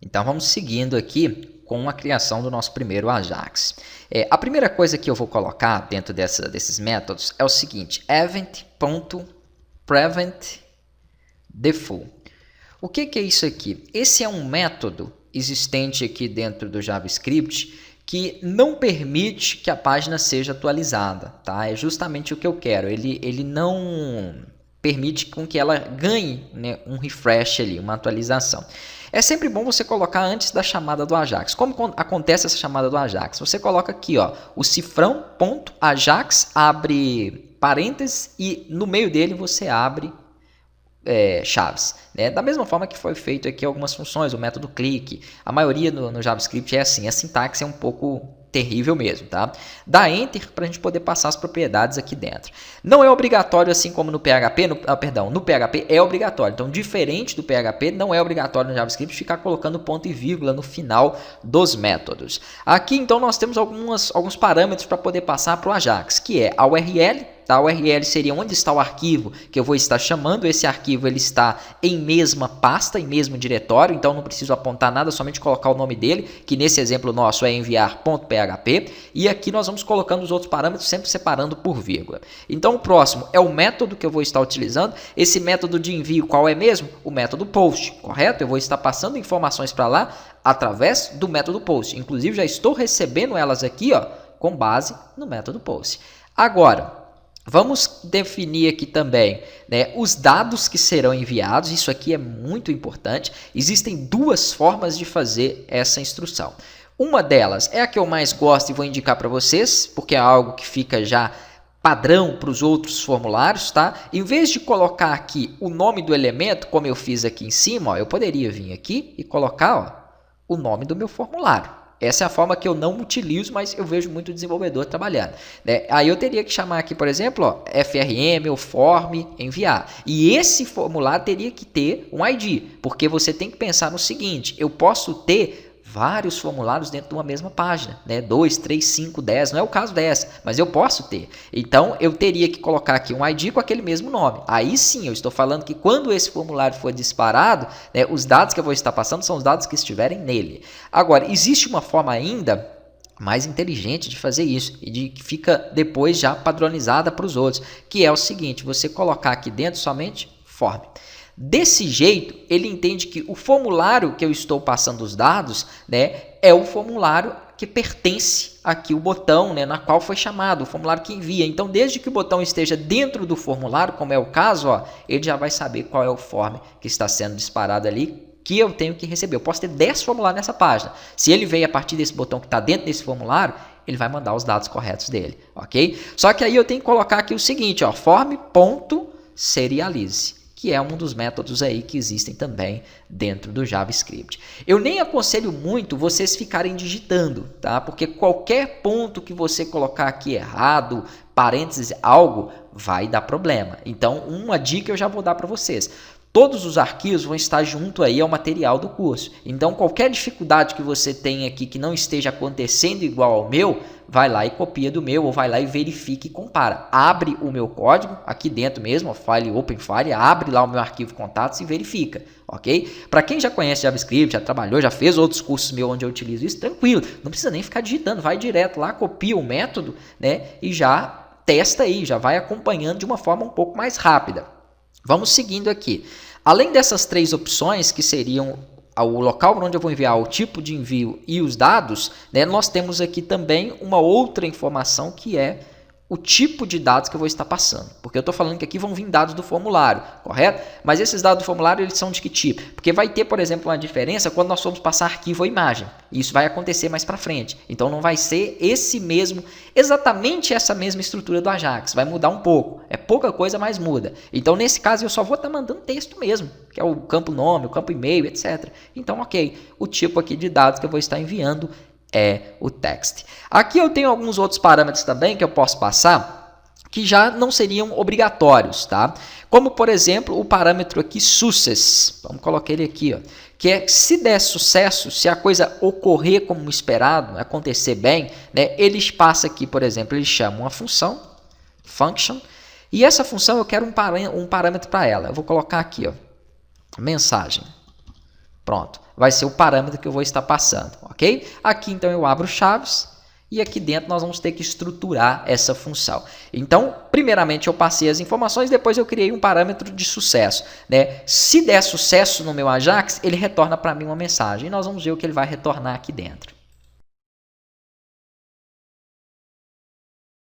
Então, vamos seguindo aqui com a criação do nosso primeiro Ajax. A primeira coisa que eu vou colocar dentro desses métodos é o seguinte, event.preventDefault. O que é isso aqui? Esse é um método existente aqui dentro do JavaScript que não permite que a página seja atualizada, tá? É justamente o que eu quero. Ele não permite com que ela ganhe, né, um refresh ali, uma atualização. É sempre bom você colocar antes da chamada do Ajax. Como acontece essa chamada do Ajax? Você coloca aqui, ó, o cifrão.ajax, abre parênteses e no meio dele você abre chaves, né? Da mesma forma que foi feito aqui algumas funções, o método click, a maioria no JavaScript é assim, a sintaxe é um pouco terrível mesmo, tá? Dá Enter para a gente poder passar as propriedades aqui dentro. Não é obrigatório assim como no PHP, no PHP é obrigatório. Então, diferente do PHP, não é obrigatório no JavaScript ficar colocando ponto e vírgula no final dos métodos. Aqui, então, nós temos alguns parâmetros para poder passar para o Ajax, que é a URL. A URL seria onde está o arquivo que eu vou estar chamando. Esse arquivo ele está em mesma pasta, em mesmo diretório, então não preciso apontar nada, somente colocar o nome dele, que nesse exemplo nosso é enviar.php. E aqui nós vamos colocando os outros parâmetros, sempre separando por vírgula. Então o próximo é o método que eu vou estar utilizando. Esse método de envio qual é mesmo? O método post, correto? Eu vou estar passando informações para lá através do método post. Inclusive já estou recebendo elas aqui, ó, com base no método post. Agora, vamos definir aqui também, né, os dados que serão enviados. Isso aqui é muito importante. Existem duas formas de fazer essa instrução. Uma delas é a que eu mais gosto e vou indicar para vocês, porque é algo que fica já padrão para os outros formulários, tá? Em vez de colocar aqui o nome do elemento, como eu fiz aqui em cima, ó, eu poderia vir aqui e colocar, ó, o nome do meu formulário. Essa é a forma que eu não utilizo, mas eu vejo muito desenvolvedor trabalhando, né? Aí eu teria que chamar aqui, por exemplo, ó, frm ou form enviar. E esse formulário teria que ter um ID, porque você tem que pensar no seguinte, eu posso ter vários formulários dentro de uma mesma página, né? 2, 3, 5, 10, não é o caso dessa, mas eu posso ter. Então, eu teria que colocar aqui um ID com aquele mesmo nome. Aí sim, eu estou falando que quando esse formulário for disparado, né, os dados que eu vou estar passando são os dados que estiverem nele. Agora, existe uma forma ainda mais inteligente de fazer isso e de que fica depois já padronizada para os outros, que é o seguinte, você colocar aqui dentro somente form. Desse jeito, ele entende que o formulário que eu estou passando os dados, né, é o formulário que pertence aqui o botão, né, na qual foi chamado, o formulário que envia. Então, desde que o botão esteja dentro do formulário, como é o caso, ó, ele já vai saber qual é o form que está sendo disparado ali, que eu tenho que receber. Eu posso ter 10 formulários nessa página. Se ele veio a partir desse botão que está dentro desse formulário, ele vai mandar os dados corretos dele, ok? Só que aí eu tenho que colocar aqui o seguinte, ó, form.serialize, que é um dos métodos aí que existem também dentro do JavaScript. Eu nem aconselho muito vocês ficarem digitando, tá? Porque qualquer ponto que você colocar aqui errado, parênteses, algo, vai dar problema. Então, uma dica eu já vou dar para vocês. Todos os arquivos vão estar junto aí ao material do curso. Então, qualquer dificuldade que você tenha aqui que não esteja acontecendo igual ao meu, vai lá e copia do meu, ou vai lá e verifica e compara. Abre o meu código, aqui dentro mesmo, file open file, abre lá o meu arquivo contatos e verifica, ok? Para quem já conhece JavaScript, já trabalhou, já fez outros cursos meus onde eu utilizo isso, tranquilo, não precisa nem ficar digitando, vai direto lá, copia o método, né, e já testa aí, já vai acompanhando de uma forma um pouco mais rápida. Vamos seguindo aqui. Além dessas três opções, que seriam o local onde eu vou enviar, o tipo de envio e os dados, né, nós temos aqui também uma outra informação que é o tipo de dados que eu vou estar passando. Porque eu estou falando que aqui vão vir dados do formulário, correto? Mas esses dados do formulário, eles são de que tipo? Porque vai ter, por exemplo, uma diferença quando nós formos passar arquivo ou imagem. E isso vai acontecer mais para frente. Então, não vai ser exatamente essa mesma estrutura do Ajax. Vai mudar um pouco. É pouca coisa, mas muda. Então, nesse caso, eu só vou estar mandando texto mesmo, que é o campo nome, o campo e-mail, etc. Então, ok. O tipo aqui de dados que eu vou estar enviando é o text. Aqui eu tenho alguns outros parâmetros também que eu posso passar que já não seriam obrigatórios, tá? Como, por exemplo, o parâmetro aqui success. Vamos colocar ele aqui, ó, que é se der sucesso, se a coisa ocorrer como esperado, acontecer bem, né, eles passam aqui, por exemplo, eles chamam uma função, function, e essa função eu quero um parâmetro para ela. Eu vou colocar aqui, ó, mensagem. Pronto, vai ser o parâmetro que eu vou estar passando, ok? Aqui então eu abro chaves e aqui dentro nós vamos ter que estruturar essa função. Então, primeiramente eu passei as informações, depois eu criei um parâmetro de sucesso, né? Se der sucesso no meu Ajax, ele retorna para mim uma mensagem e nós vamos ver o que ele vai retornar aqui dentro.